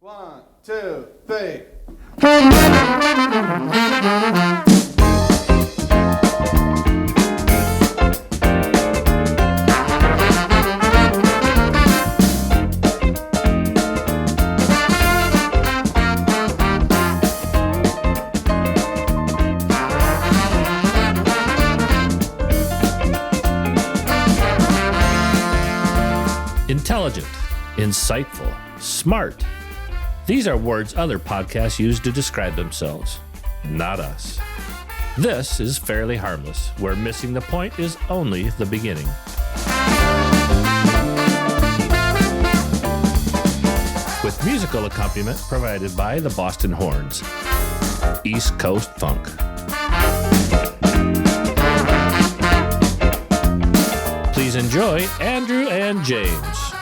1, 2, 3. Intelligent, insightful, smart. These are words other podcasts use to describe themselves, not us. This is Fairly Harmless, where missing the point is only the beginning. With musical accompaniment provided by the Boston Horns. East Coast Funk. Please enjoy Andrew and James.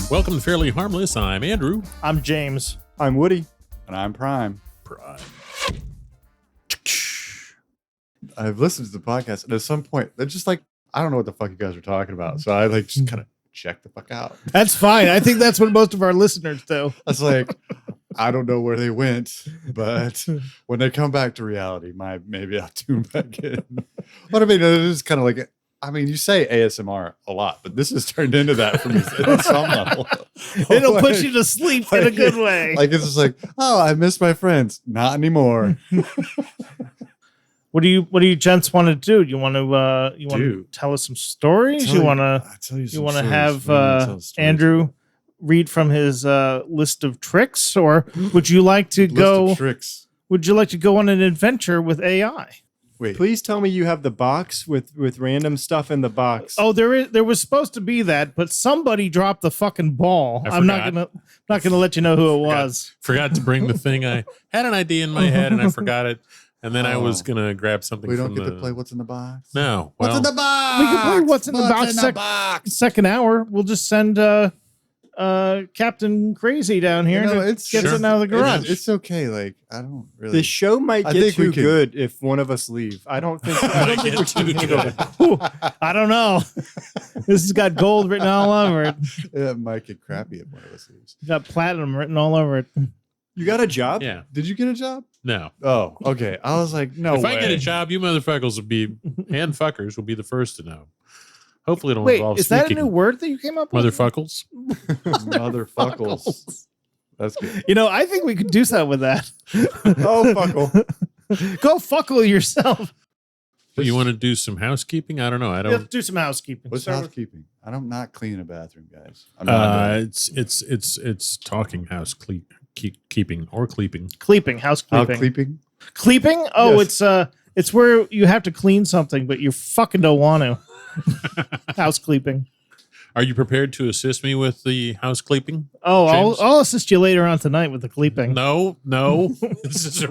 Welcome to Fairly Harmless. I'm Andrew. I'm James. I'm Woody. And I'm Prime. I've listened to the podcast, and at some point, they're just like, I don't know what the fuck you guys are talking about. So I like just kind of check the fuck out. That's fine. I think that's what most of our listeners do. I was like, I don't know where they went, but when they come back to reality, maybe I'll tune back in. But I mean, it is kind of like, you say ASMR a lot, but this has turned into that for me at some level. It'll put you to sleep in a good way. Like it's just like, oh, I miss my friends. Not anymore. What do you gents want to do? You want to tell us some stories? You want to have Andrew read from his list of tricks, or would you like to go? Would you like to go on an adventure with AI? Wait. Please tell me you have the box with random stuff in the box. Oh, there was supposed to be that, but somebody dropped the fucking ball. I'm not gonna let you know who it was. Forgot to bring the thing. I had an idea in my head and I forgot it. And then I was gonna grab something. We don't get to play what's in the box. No. What's in the box? We can play what's in the box. Second hour, we'll just send Captain Crazy down here and get it out of the garage. It's okay. Like I don't really. The show might get too good if one of us leave. I don't think we can handle it. I don't know. This has got gold written all over it. It might get crappy if one of us leaves. It's got platinum written all over it. You got a job? Yeah. Did you get a job? No. Oh, okay. I was like, no if way. I get a job, you motherfuckers will be, and fuckers will be the first to know. Hopefully it'll involve is that a new word that you came up with? Motherfuckles. Motherfuckles. That's good. I think we could do something with that. Oh, fuckle. Go fuckle yourself. You want to do some housekeeping? I don't know. I don't do some housekeeping. What's housekeeping? I'm not cleaning a bathroom, guys. I'm not it's talking keeping or cleeping. Cleeping, housekeeping. Cleeping? Cleeping? Oh, yes. It's where you have to clean something, but you fucking don't want to. House cleeping. Are you prepared to assist me with the house cleeping? Oh, I'll assist you later on tonight with the cleeping. No. This is a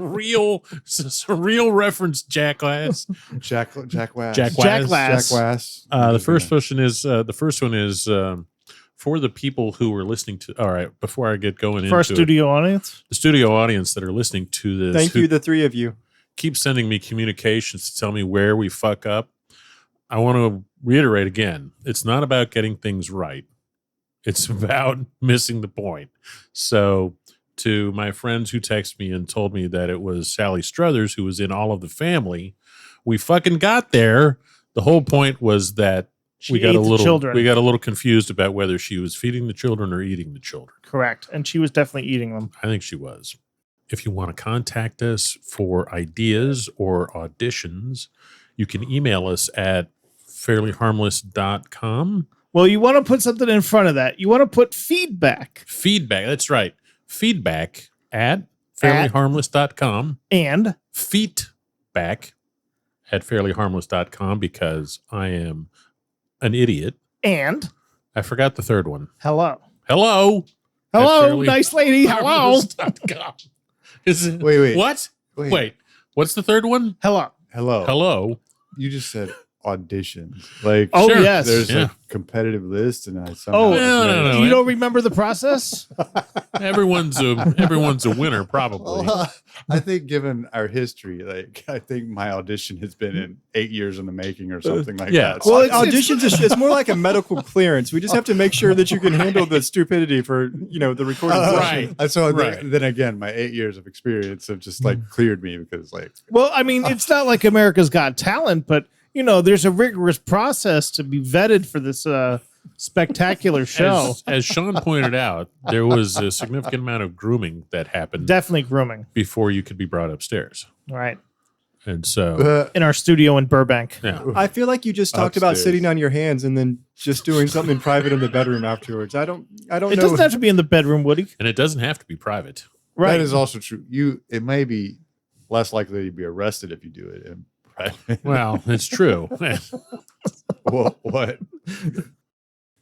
real reference, Jackass. Jackass. Jackass. The first one is for the people who are listening to. All right, before I get going into our studio audience, the studio audience that are listening to this. Thank you, the three of you. Keep sending me communications to tell me where we fuck up. I want to reiterate again, it's not about getting things right. It's about missing the point. So to my friends who texted me and told me that it was Sally Struthers who was in All of the Family, we fucking got there. The whole point was that we got a little confused about whether she was feeding the children or eating the children. Correct. And she was definitely eating them. I think she was. If you want to contact us for ideas or auditions, you can email us at fairlyharmless.com. Well, you want to put something in front of that. You want to put feedback. Feedback, that's right. Feedback at fairlyharmless.com. And feedback at fairlyharmless.com because I am an idiot. And I forgot the third one. Hello, nice lady. Hello. Wait. What? Wait. What's the third one? Hello. Hello. You just said auditions. Like, oh yes, there's a competitive list, and I somehow no. You don't remember the process? Everyone's a winner, probably. Well, I think given our history, like I think my audition has been in 8 years in the making or something like that. Well, auditions it's more like a medical clearance. We just have to make sure that you can handle the stupidity for the recording session. Right. So then again, my 8 years of experience have just like cleared me because like. Well, I mean, it's not like America's Got Talent, but there's a rigorous process to be vetted for this spectacular show. As Sean pointed out, there was a significant amount of grooming that happened. Definitely grooming before you could be brought upstairs. Right. And so in our studio in Burbank. Yeah. I feel like you just talked about sitting on your hands and then just doing something private in the bedroom afterwards. I don't know. It doesn't have to be in the bedroom, Woody. And it doesn't have to be private. Right. That is also true. It may be less likely to be arrested if you do it in private. Well, it's true. What?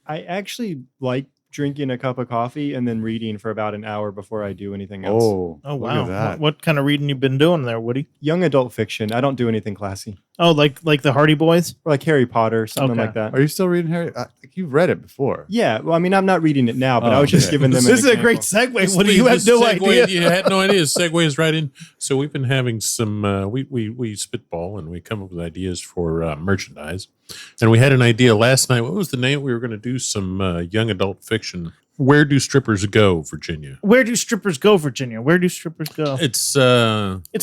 I actually like drinking a cup of coffee and then reading for about an hour before I do anything else. Oh wow. Look at that. What kind of reading you been doing there, Woody? Young adult fiction. I don't do anything classy. Oh, like the Hardy Boys? Or like Harry Potter, something Okay. like that. Are you still reading Harry? You've read it before. Yeah. Well, I mean, I'm not reading it now, but Oh, I was just okay. giving them This is an a great example. segue. Woody, you had no idea. You had no idea. Segues right in. So we've been having some, we spitball and we come up with ideas for merchandise. And we had an idea last night. What was the name? We were going to do some young adult fiction. Where do strippers go, Virginia? Where do strippers go, Virginia? Where do strippers go? It's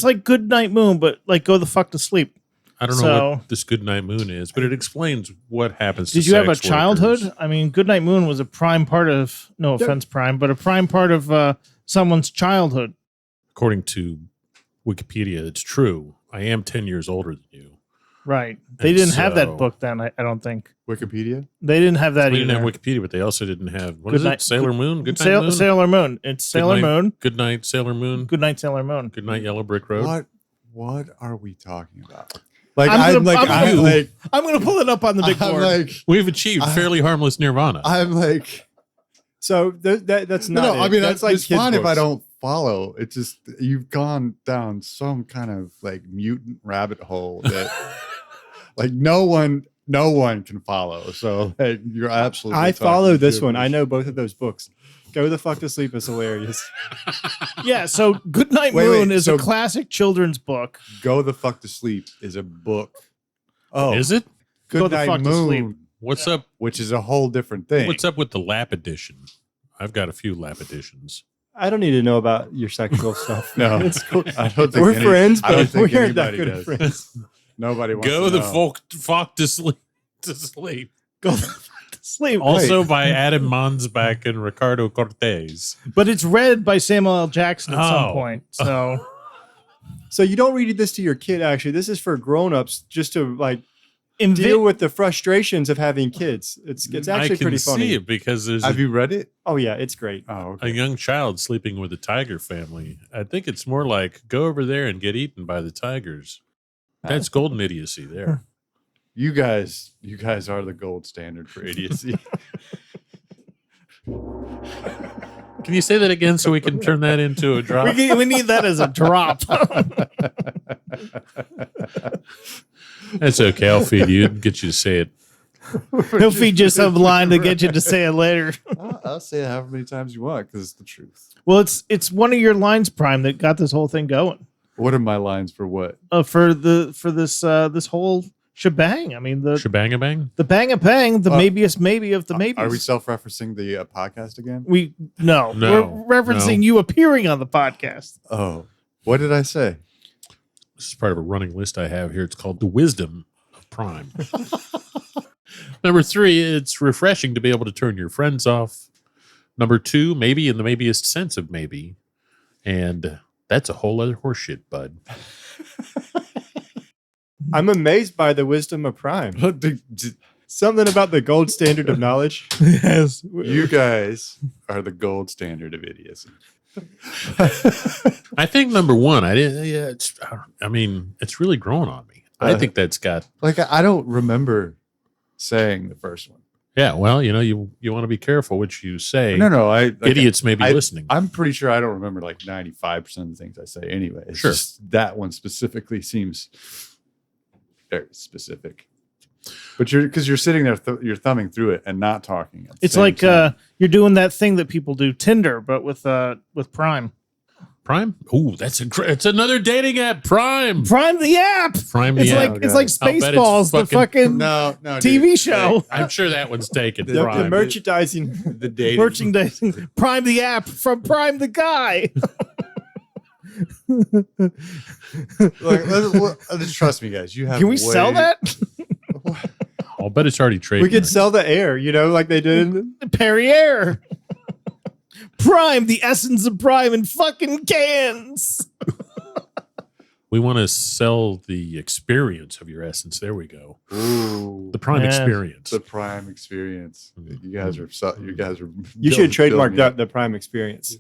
like Good Night Moon, but like go the fuck to sleep. I don't know what this Good Night Moon is, but it explains what happens to Did you have a sex childhood? workers. I mean, Good Night Moon was a prime part of, no offense, Prime, but a prime part of someone's childhood. According to Wikipedia, it's true. I am 10 years older than you. Right. They And didn't have that so- book then, I don't think. Wikipedia? They didn't have that We either. didn't have Wikipedia, but they also didn't have, what Good is night- it? Sailor Moon? Good Night Sail- Moon? Sailor Moon. It's Sailor Good night- Moon. Good Night, Sailor Moon. Good Night, Sailor Moon. Good Night, Yellow Brick Road. What are we talking about? Like I'm I'm going to pull it up on the big board. like We've achieved fairly harmless nirvana. I'm like So that's not. no. it. I mean that's it's kids' fine if I books. don't follow. It's just you've gone down some kind of like mutant rabbit hole that like no one can follow. So like, you're absolutely. I talking follow this gibberish. one. I know both of those books. Go the fuck to sleep is hilarious. Yeah, so Good Night Wait, Moon is so- a classic children's book. Go the fuck to sleep is a book. Oh, Is it? Good Go the Night fuck to sleep. Moon, What's up? which is a whole different thing. What's up with the lap edition? I've got a few lap editions. I don't need to know about your sexual stuff. No, It's cool. I don't think We're friends, I don't but think we aren't that anybody good does. of friends. Nobody wants Go to the know. fuck to sleep. To sleep. Go the fuck to sleep. Also by Adam Mansbach and Ricardo Cortez. But it's read by Samuel L. Jackson at some Oh. point. So So you don't read this to your kid. Actually, this is for grown-ups just to like Invi- deal with the frustrations of having kids. It's I actually can pretty see funny. it because there's Have you read it? Oh yeah, it's great. Oh, a okay. young child sleeping with a tiger family. I think it's more like go over there and get eaten by the tigers. That's golden idiocy there. You guys are the gold standard for idiocy. Can you say that again so we can turn that into a drop? we need that as a drop. That's okay. I'll feed you and get you to say it. He'll feed you some line to get you to say it later. I'll say it however many times you want because it's the truth. Well, it's one of your lines, Prime, that got this whole thing going. What are my lines for what? For this whole shebang. I mean the Shebang-a-bang? the bang a bang, the maybeest maybe of the maybes. Are we self-referencing the podcast again? No, No, we're referencing no. you appearing on the podcast. Oh, what did I say? This is part of a running list I have here. It's called The Wisdom of Prime. Number 3, it's refreshing to be able to turn your friends off. Number 2, maybe in the maybeest sense of maybe. And that's a whole other horseshit, bud. I'm amazed by the wisdom of Prime. Something about the gold standard of knowledge. Yes. You guys are the gold standard of idiocy. I think number 1, it's really growing on me. I think that's got, Like I don't remember saying the first one. yeah, well, you want to be careful what you say. No, Idiots may be listening. I'm pretty sure I don't remember like 95% of the things I say anyway. It's Sure. just that one specifically seems very specific. But you're sitting there, you're thumbing through it and not talking. It's like you're doing that thing that people do, Tinder, but with Prime. Prime? Ooh, it's another dating app. Prime the app. Prime the app. It's like Spaceballs, the fucking no TV dude. show. I'm sure that one's taken. The Prime. merchandising. The dating. Merchandising. Prime the app from Prime the guy. Just trust me, guys. You have. Can we sell that? I'll bet it's already traded. We could sell the air, like they did in Perrier. Prime, the essence of Prime in fucking cans. We want to sell the experience of your essence. There we go. Ooh, The Prime experience. the Prime experience. You guys are. You should trademark that, the Prime experience.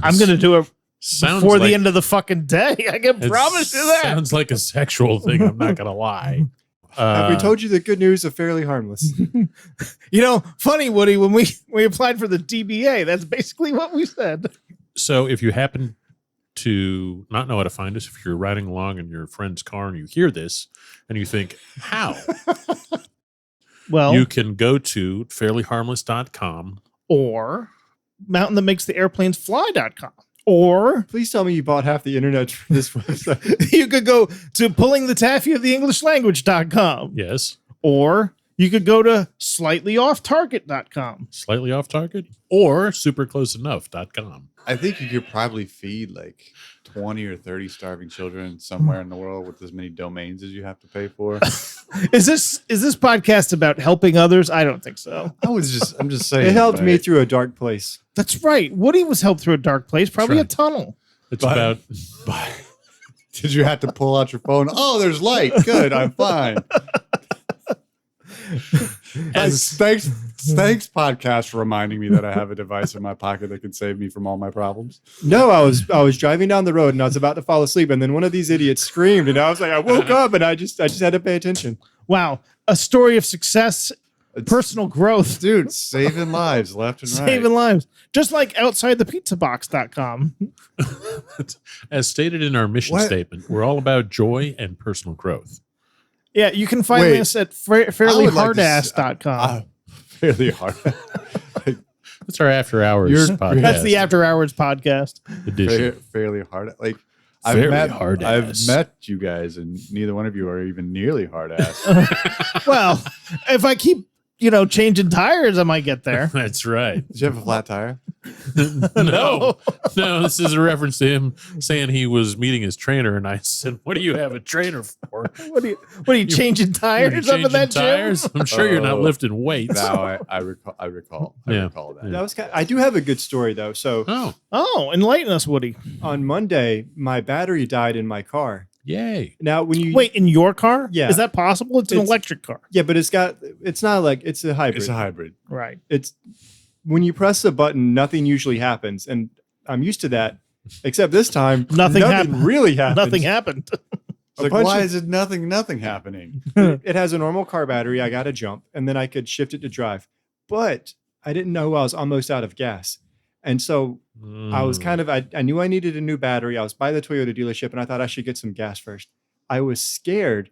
I'm gonna do it Sounds before like, the end of the fucking day. I can promise you that. Sounds like a sexual thing. I'm not gonna lie. Have we told you the good news of Fairly Harmless? Funny, Woody, when we applied for the DBA, that's basically what we said. So if you happen to not know how to find us, if you're riding along in your friend's car and you hear this and you think, how? Well, you can go to fairlyharmless.com or mountainthatmakestheairplanesfly.com. Or Please tell me you bought half the internet for this website. you could go to pullingthetaffyoftheenglishlanguage.com. Yes. Or you could go to slightlyofftarget.com. Slightly off target or supercloseenough.com. I think you could probably feed like 20 or 30 starving children somewhere in the world with as many domains as you have to pay for. Is this podcast about helping others? I don't think so. I'm just saying. It helped me through a dark place. That's right. Woody was helped through a dark place, probably right. a tunnel. It's about Did you have to pull out your phone? Oh, there's light. Good, I'm fine. Thanks, podcast, for reminding me that I have a device in my pocket that can save me from all my problems. No, I was driving down the road and I was about to fall asleep, and then one of these idiots screamed, and I was like, I woke up and I just had to pay attention. Wow. A story of success, personal growth. Dude, saving lives left and right. Saving lives. Just like outsidethepizzabox.com. as stated in our mission statement, we're all about joy and personal growth. Yeah, you can find us at fairlyhardass.com. Fairly hard. That's our after hours podcast. That's the after hours podcast edition. Fairly hard. Like Fairly I've hard-ass. met you guys, and neither one of you are even nearly hard ass. Well, if I keep changing tires, I might get there. That's right. Did you have a flat tire? No, this is a reference to him saying he was meeting his trainer, and I said, "What do you have a trainer for? What are you changing tires up in that tires? gym? I'm sure you're not lifting weights." No, I recall. I recall that. That was I do have a good story though. So Enlighten us, Woody. on Monday, my battery died in my car. Yay! Now, when you wait in your car, Yeah. is that possible? It's an electric car, yeah, but it's not like it's a hybrid. It's a hybrid. right? It's when you press the button, nothing usually happens, and I'm used to that. Except this time, Nothing happened. really happened. Nothing happened. It's like, why is it nothing happening? It has a normal car battery. I got to jump, and then I could shift it to drive. But I didn't know I was almost out of gas. And so I was I knew I needed a new battery. I was by the Toyota dealership, and I thought I should get some gas first. I was scared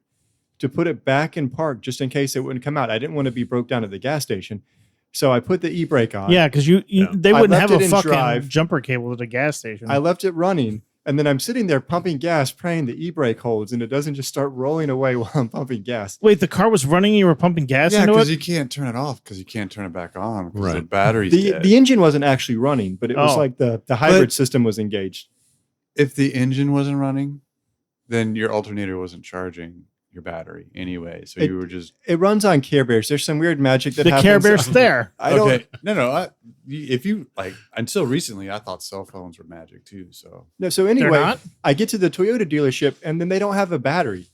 to put it back in park just in case it wouldn't come out. I didn't want to be broke down at the gas station. So I put the e-brake on. Yeah, because they wouldn't have a fucking drive. jumper cable at a gas station. I left it running, and then I'm sitting there pumping gas, praying the e-brake holds, and it doesn't just start rolling away while I'm pumping gas. Wait, the car was running. You were pumping gas Yeah, into it. because you can't turn it off because you can't turn it back on. Right. The battery's dead. The engine wasn't actually running, but it was like the hybrid system was engaged. If the engine wasn't running, then your alternator wasn't charging your battery anyway. So you were just... It runs on Care Bears. There's some weird magic that the happens. Care Bear's there. If you until recently, I thought cell phones were magic too. So So anyway, I get to the Toyota dealership and then they don't have a battery.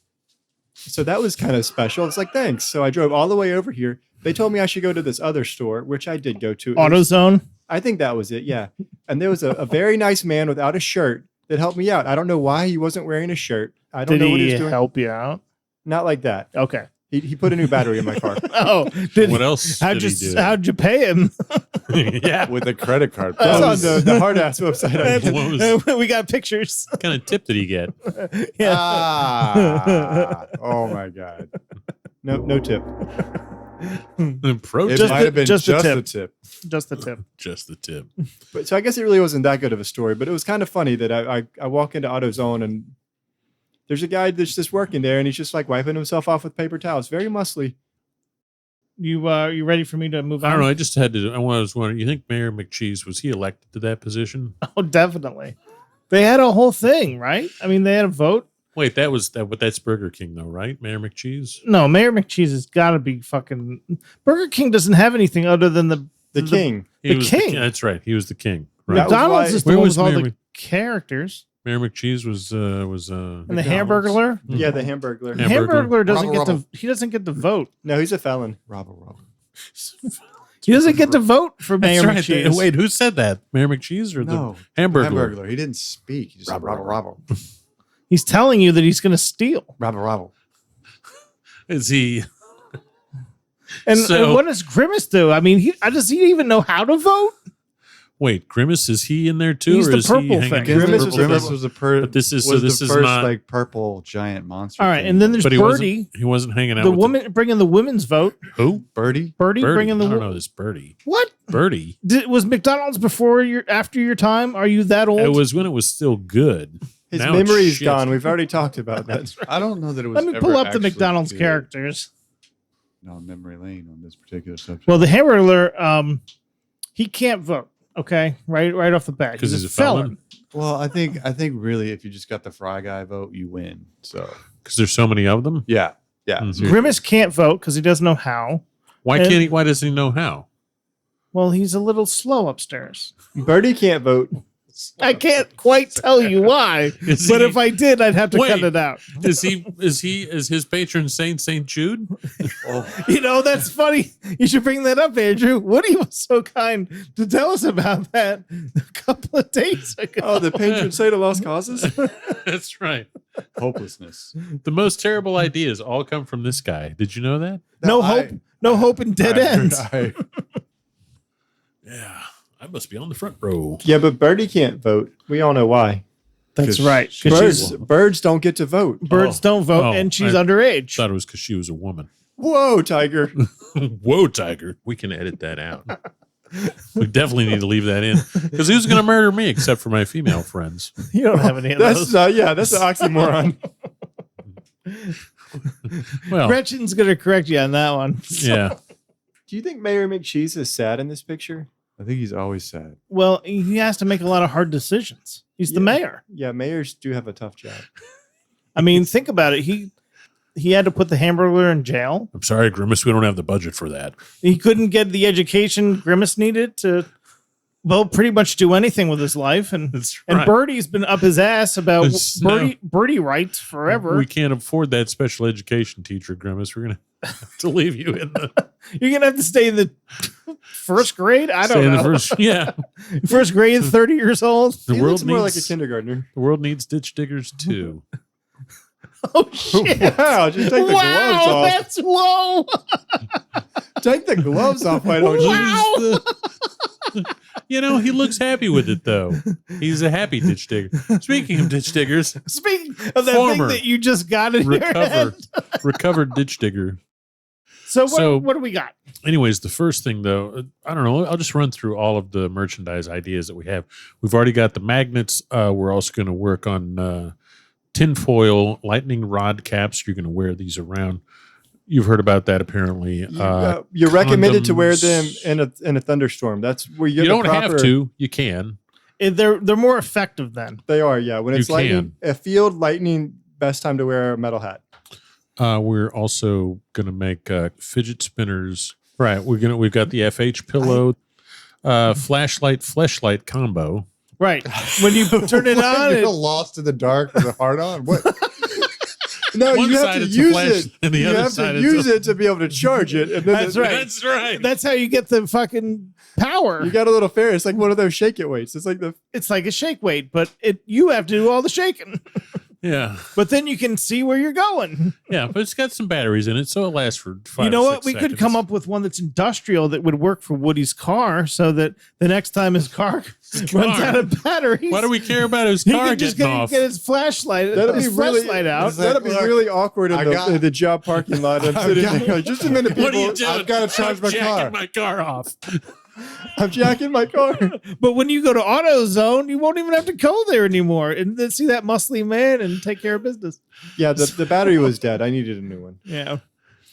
So that was kind of special. It's like, thanks. So I drove all the way over here. They told me I should go to this other store, which I did go to. AutoZone. I think that was it. Yeah. And there was a very nice man without a shirt that helped me out. I don't know why he wasn't wearing a shirt. I don't know what he was Did he doing. help you out? Not like that. Okay. He put a new battery in my car. What else did he do? How'd you pay him? Yeah. with a credit card. That's on the hard ass website. We got pictures. What kind of tip did he get? Yeah. Oh my God. No tip. Pro It tip. might have been just just the the tip. tip. Just the tip. Just the tip. But so I guess it really wasn't that good of a story, but it was kind of funny that I walk into AutoZone and there's a guy that's just working there and he's just like wiping himself off with paper towels. Very muscly. You ready for me to move on? I don't know. I just had to. I was wondering. You think Mayor McCheese, was he elected to that position? Oh, definitely. They had a whole thing, right? I mean, they had a vote. Wait, that's Burger King though, right? Mayor McCheese. No, Mayor McCheese has got to be fucking. Burger King doesn't have anything other than the king. He The was king. That's right. He was the king. That Right. was McDonald's why- is the Where one was with all Mayor the Mc- characters. Mayor McCheese was And the Hamburglar. Yeah, the Hamburglar. Hamburglar. Hamburglar doesn't Rubble, get rubble. he doesn't get the vote. No, he's a felon. Robble. He doesn't get to vote for Mayor That's right. McCheese. Wait, who said that? Mayor McCheese or No, the Hamburglar? Hamburglar. He didn't speak. He just said robble. He's telling you that he's going to steal. Robble. Is he? And So- what does Grimace do? I mean, does he even know how to vote? Wait, Grimace, is he in there too? He's or the is purple he thing. hanging Grimace from the was- purple Grimace thing? was the first. But this is- was so this the is first not- like purple giant monster. All right, thing. and then there's But he Birdie, wasn't hanging out the with woman bringing the women's vote. Who? Birdie. Birdie, Birdie. bringing the I don't know this Birdie. What Birdie. was McDonald's after your time? Are you that old? It was when it was still good. His Now it's memory's shit. gone. We've already talked about that. I don't know that it was. Let me ever pull up the actually McDonald's good. characters. No, memory lane on this particular subject. Well, the Hamburglar, he can't vote. Okay, right off the bat, 'Cause he's a felon? Well, I think really, if you just got the Fry Guy vote, you win. So Because there's so many of them. yeah. Mhm. seriously. Grimace can't vote because he doesn't know how. Why And- can't he? Why doesn't he know how? Well, he's a little slow upstairs. Birdie can't vote. I can't quite tell you why, Is but he- if I did, I'd have to cut Wait. it out. Is his patron saint Saint Jude? You know, that's funny. You should bring that up, Andrew. Woody was so kind to tell us about that a couple of days ago. Oh, the patron saint of lost causes. That's right. Hopelessness. The most terrible ideas all come from this guy. Did you know that? No hope in dead ends. Yeah. I must be on the front row. Yeah, but Birdie can't vote. We all know why. That's 'Cause right. 'Cause Birds don't get to vote. birds Oh. don't vote, Oh, and she's I underage. Thought it was because she was a woman. Whoa, Tiger. Whoa, Tiger. We can edit that out. We definitely need to leave that in. Because who's going to murder me except for my female friends? You don't have any of That's those. that's an oxymoron. Well, Gretchen's going to correct you on that one. yeah. Do you think Mayor McCheese is sad in this picture? I think he's always sad. Well, he has to make a lot of hard decisions. He's the Yeah. mayor. Yeah, mayors do have a tough job. I mean, think about it. He had to put the Hamburglar in jail. I'm sorry, Grimace. We don't have the budget for that. He couldn't get the education Grimace needed to, well, pretty much do anything with his life. And That's and right. Birdie's been up his ass about No. Birdie rights forever. We can't afford that special education teacher, Grimace. We're going to have to leave you in the, You're gonna have to stay in the first grade. I stay don't in know. the first. Yeah. First grade, 30 years old. The He world looks more like a needs kindergartner. the world needs ditch diggers too. Oh shit! Wow, just take the gloves Wow, off. that's whoa! Take the gloves off, why don't you? Wow! You know, he looks happy with it though. He's a happy ditch digger. Speaking of ditch diggers, Speaking of that Former. thing that you just got in your head. recovered ditch digger. So So- what do we got? Anyways, the first thing though, I don't know. I'll just run through all of the merchandise ideas that we have. We've already got the magnets. We're also going to work on tinfoil lightning rod caps. You're going to wear these around. You've heard about that apparently. You're recommended to wear them condoms. in a thunderstorm. That's where You don't have to. You can. They're more effective then. They are, yeah. When it's You lightning, a field lightning, best time to wear a metal hat. We're also going to make fidget spinners. Right. We've got the FH pillow, flashlight combo. Right. When you turn it on, You're lost in the dark with a heart on. What? No, One you have side to it's a use flash, it. and the You other have side to is use a- it to be able to charge it. And then That's right. That's right. that's how you get the fucking power. You got a little fair. It's like one of those shake it weights. It's like It's like a shake weight, but you have to do all the shaking. Yeah. But then you can see where you're going. Yeah, but it's got some batteries in it, so it lasts for 5 You know or what? 6 We seconds. could come up with one that's industrial that would work for Woody's car, so that the next time his car runs out of batteries, Why do we care about his he car can just getting off? get his flashlight. That'd his be really- flashlight out. That'd be Look, really awkward I got- in the job parking lot. I'm sitting there like, just a minute, people. What are you doing? I've gotta charge I'm my jacking car. my car off. I'm jacking my car. But when you go to AutoZone, you won't even have to go there anymore and then see that muscly man and take care of business. Yeah, the battery was dead. I needed a new one. Yeah.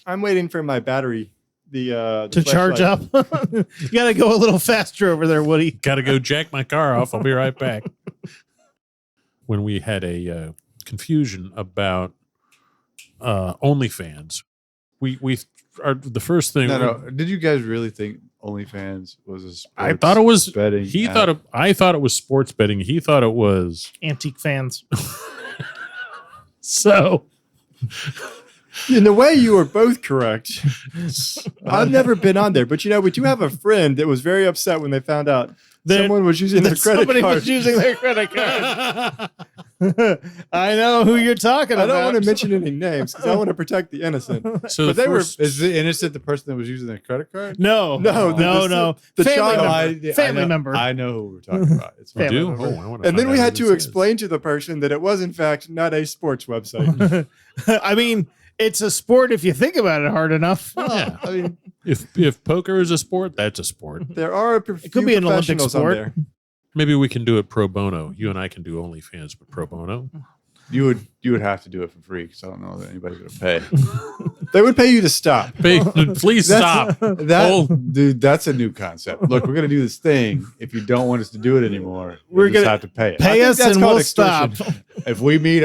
I'm waiting for my battery. The To charge flashlight. up. You got to go a little faster over there, Woody. Got to go jack my car off. I'll be right back. When we had a confusion about OnlyFans, we are the first thing. No. Did you guys really think OnlyFans was a sports I thought it was betting? He app? thought I thought it was sports betting. He thought it was Antique fans. so. In a way, you were both correct. I've never been on there, but we do have a friend that was very upset when they found out someone was using their credit Somebody card. was using their credit card. I know who you're talking I about. don't want to mention any names because I want to protect the innocent. So But the they were- first, Is the innocent the person that was using their credit card? No, No, the family child- member. Family member. I know who we're talking about. It's fine. Family do. member. Oh, I wanna And find then we out had who to this is. explain to the person that it was, in fact, not a sports website. I mean, it's a sport if you think about it hard enough. Yeah. I mean, If poker is a sport, that's a sport. There are a It could be an Olympic professionals on sport. there. Maybe we can do it pro bono. You and I can do OnlyFans, but pro bono. you would have to do it for free because I don't know that anybody's gonna pay. They would pay you to stop. Please stop. Dude, that's a new concept. Look, we're gonna do this thing. If you don't want us to do it anymore, We're we're just gonna have to pay it. Pay think us that's and called we'll stop. extortion. If we meet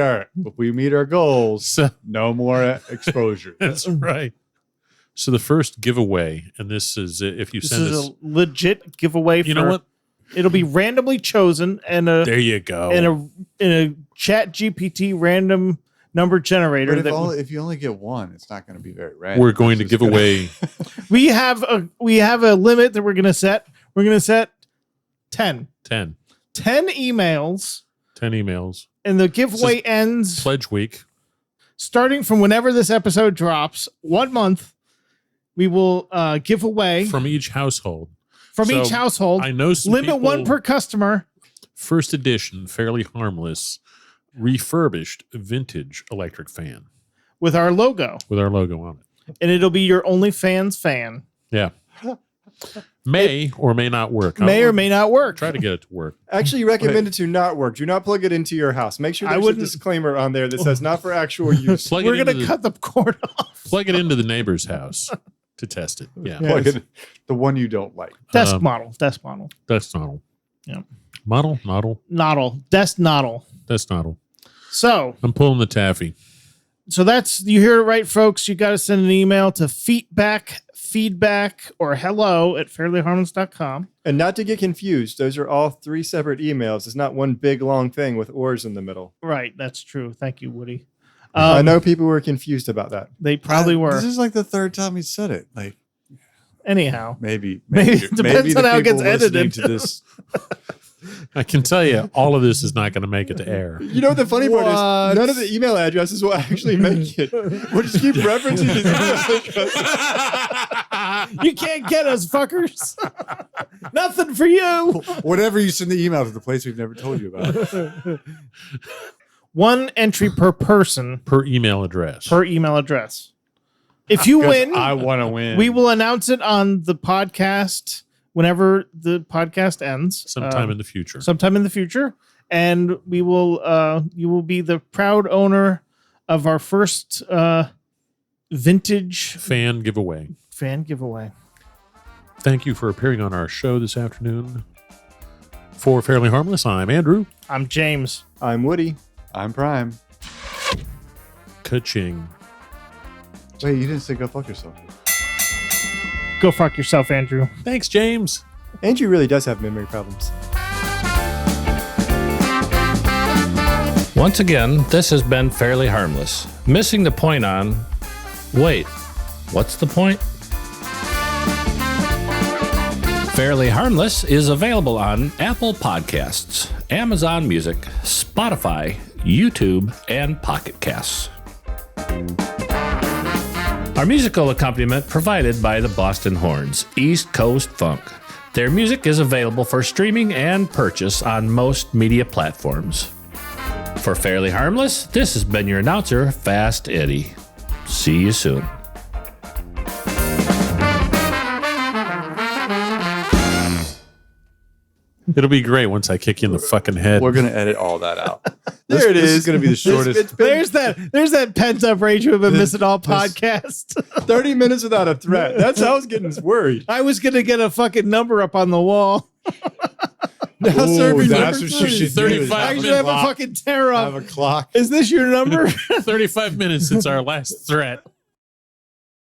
our goals, So, no more exposure. that's right. So the first giveaway, and this is if you This send is us. a legit giveaway. You know what? It'll be randomly chosen and There you go. in a Chat GPT random number generator. But That if you only get one, it's not going to be very random. We're going to It's give just gonna- away. we have a limit that we're gonna set. We're gonna set 10 10 emails, 10 emails. and the giveaway ends Pledge week. starting from whenever this episode drops. 1 month, we will give away From each household. from So, each household. I know some Limit people, one per customer. First edition, Fairly Harmless, refurbished vintage electric fan With our logo, with our logo on it. and it'll be your OnlyFans fan. Yeah. May or may not work. May or may not work. Try to get it to work. Actually recommend it to not work. Do not plug it into your house. Make sure I there's a wouldn't- disclaimer on there that says not for actual use. Plug We're it into gonna cut the cord off. plug it into the neighbor's house to test it. Yeah. Yeah. Plug it- the one you don't like. Desk Um, model. Desk model. That's noddle. Yeah. Model? Noddle. Desk noddle. That's noddle. So I'm pulling the taffy. that's, you hear it right, folks. You got to send an email to feedback, or hello at fairlyharmless.com. And not to get confused, those are all 3 separate emails. It's not one big long thing with oars in the middle. Right. That's true. Thank you, Woody. I know people were confused about that. They probably were. This is like the third time he said it. Like Anyhow. maybe It depends the on how it people gets listening edited. to this. I can tell you, all of this is not going to make it to air. You know what the funny part What? is? None of the email addresses will actually make it. We'll just keep referencing these email addresses. You can't get us, fuckers. Nothing for you. Whatever you send the email to the place we've never told you about. One entry per person Per email address. per email address. If you 'Cause win, I want to win. we will announce it on the podcast whenever the podcast ends. Sometime in the future. Sometime in the future. And we will you will be the proud owner of our first vintage Fan giveaway. fan giveaway. Thank you for appearing on our show this afternoon. For Fairly Harmless, I'm Andrew. I'm James. I'm Woody. I'm Prime. Ka-ching. Wait, you didn't say go fuck yourself. Go fuck yourself, Andrew. Thanks, James. Andrew really does have memory problems. Once again, this has been Fairly Harmless. Missing the point on, wait, what's the point? Fairly Harmless is available on Apple Podcasts, Amazon Music, Spotify, YouTube, and Pocket Casts. Our musical accompaniment provided by the Boston Horns, East Coast Funk. Their music is available for streaming and purchase on most media platforms. For Fairly Harmless, this has been your announcer, Fast Eddie. See you soon. It'll be great once I kick you in the fucking head. We're gonna edit all that out. There it This is. is gonna be the shortest. There's that pent up rage we've been missing all podcast. 30 minutes without a threat. That's how I was getting worried. I was gonna get a fucking number up on the wall. Now Ooh, serving that's number what you three. should do. 35 I minutes. should have a fucking tear Have up. a clock. Is this your number? 35 minutes since our last threat.